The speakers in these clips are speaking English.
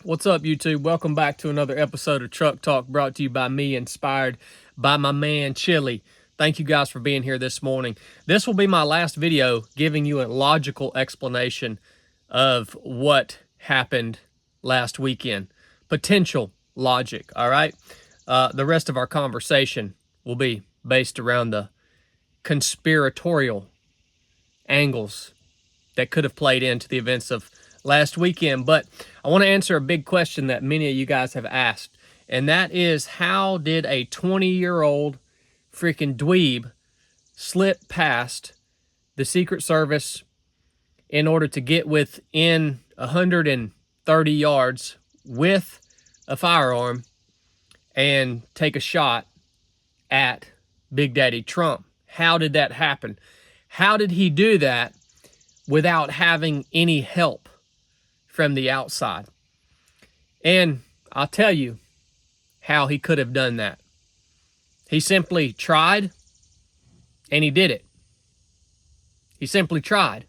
What's up, YouTube? Welcome back to another episode of Truck Talk, brought to you by me, inspired by my man, Chili. Thank you guys for being here this morning. This will be my last video giving you a logical explanation of what happened last weekend. Potential logic, all right? The rest of our conversation will be based around the conspiratorial angles that could have played into the events of last weekend. But I want to answer a big question that many of you guys have asked, and that is, how did a 20-year-old freaking dweeb slip past the Secret Service in order to get within 130 yards with a firearm and take a shot at Big Daddy Trump? How did that happen? How did he do that without having any help from the outside? And I'll tell you how he could have done that. He simply tried, and he did it. He simply tried.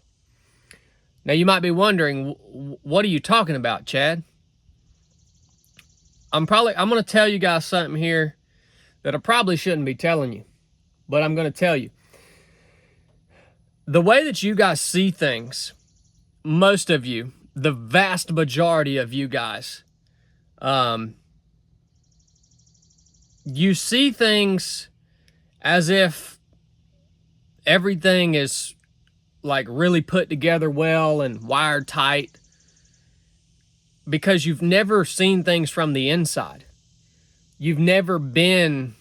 Now you might be wondering, what are you talking about, Chad? I'm going to tell you guys something here that I probably shouldn't be telling you, but I'm going to tell you. The way that you guys see things, most of you, the vast majority of you guys, you see things as if everything is like really put together well and wired tight, because you've never seen things from the inside. You've never been,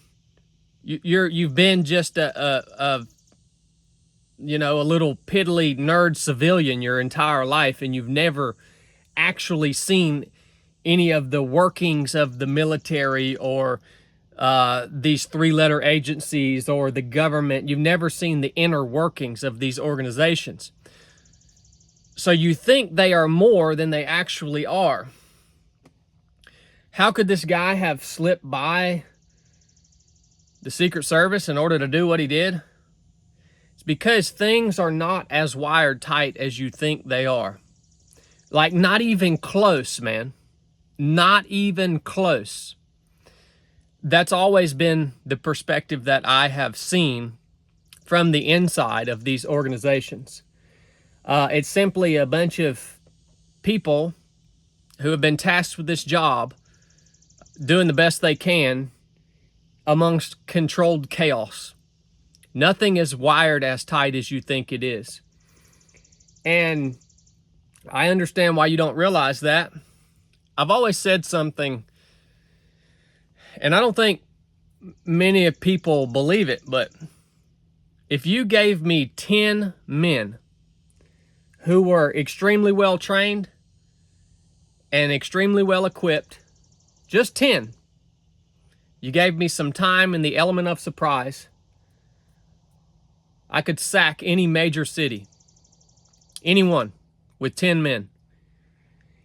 you've been just a little piddly nerd civilian your entire life, and you've never actually seen any of the workings of the military or these three-letter agencies or the government. You've never seen the inner workings of these organizations. So you think they are more than they actually are. How could this guy have slipped by the Secret Service in order to do what he did? Because things are not as wired tight as you think they are. Like, not even close, man. Not even close. That's always been the perspective that I have seen from the inside of these organizations. It's simply a bunch of people who have been tasked with this job, doing the best they can amongst controlled chaos. Nothing is wired as tight as you think it is. And I understand why you don't realize that. I've always said something, and I don't think many people believe it, but if you gave me 10 men who were extremely well trained and extremely well equipped, just 10, you gave me some time and the element of surprise, I could sack any major city, anyone, with 10 men.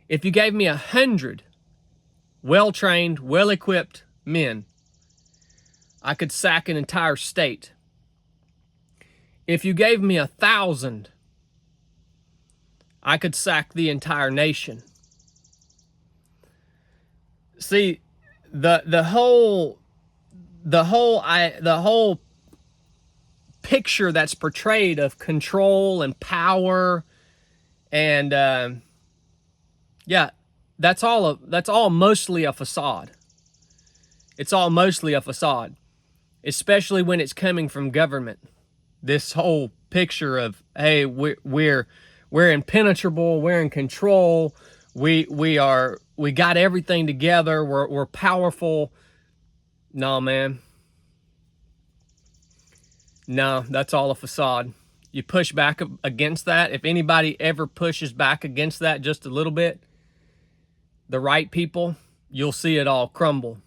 If you gave me 100 well-trained, well-equipped men, I could sack an entire state. If you gave me 1,000, I could sack the entire nation. See, the whole picture that's portrayed of control and power and that's all mostly a facade. It's all mostly a facade, especially when it's coming from government. This whole picture of, hey, we're impenetrable, we're in control, we got everything together, we're powerful. No, man. No, that's all a facade. You push back against that. If anybody ever pushes back against that just a little bit, the right people, you'll see it all crumble.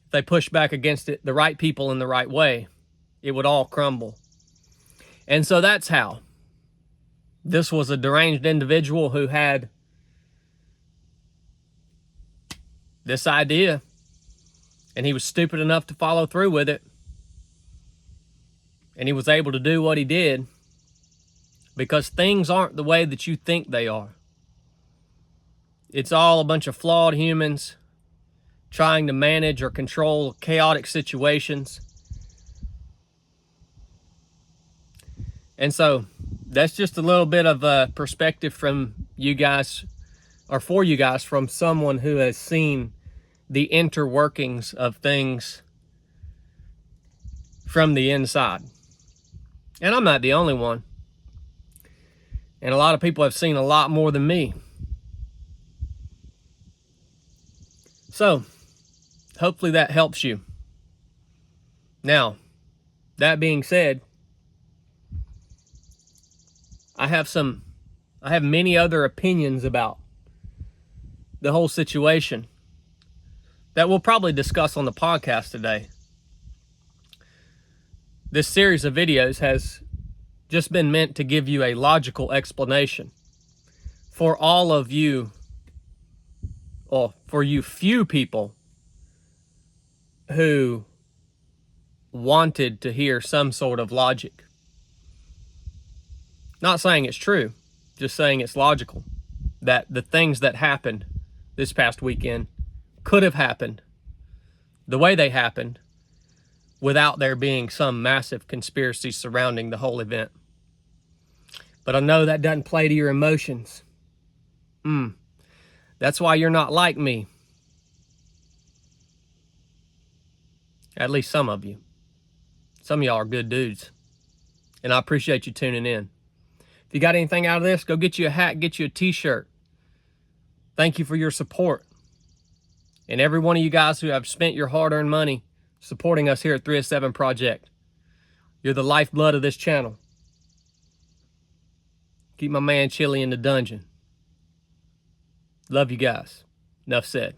If they push back against it, the right people in the right way, it would all crumble. And so that's how. This was a deranged individual who had this idea, and he was stupid enough to follow through with it. And he was able to do what he did because things aren't the way that you think they are. It's all a bunch of flawed humans trying to manage or control chaotic situations. And so that's just a little bit of a perspective from you guys, or for you guys, from someone who has seen the interworkings of things from the inside. And I'm not the only one. And a lot of people have seen a lot more than me. So, hopefully that helps you. Now, that being said, I have many other opinions about the whole situation that we'll probably discuss on the podcast today. This series of videos has just been meant to give you a logical explanation for all of you, or for you few people who wanted to hear some sort of logic. Not saying it's true, just saying it's logical. That the things that happened this past weekend could have happened the way they happened without there being some massive conspiracy surrounding the whole event. But I know that doesn't play to your emotions. That's why you're not like me. At least some of you. Some of y'all are good dudes. And I appreciate you tuning in. If you got anything out of this, go get you a hat, get you a t-shirt. Thank you for your support. And every one of you guys who have spent your hard-earned money supporting us here at 307 Project. You're the lifeblood of this channel. Keep my man Chili in the dungeon. Love you guys. Enough said.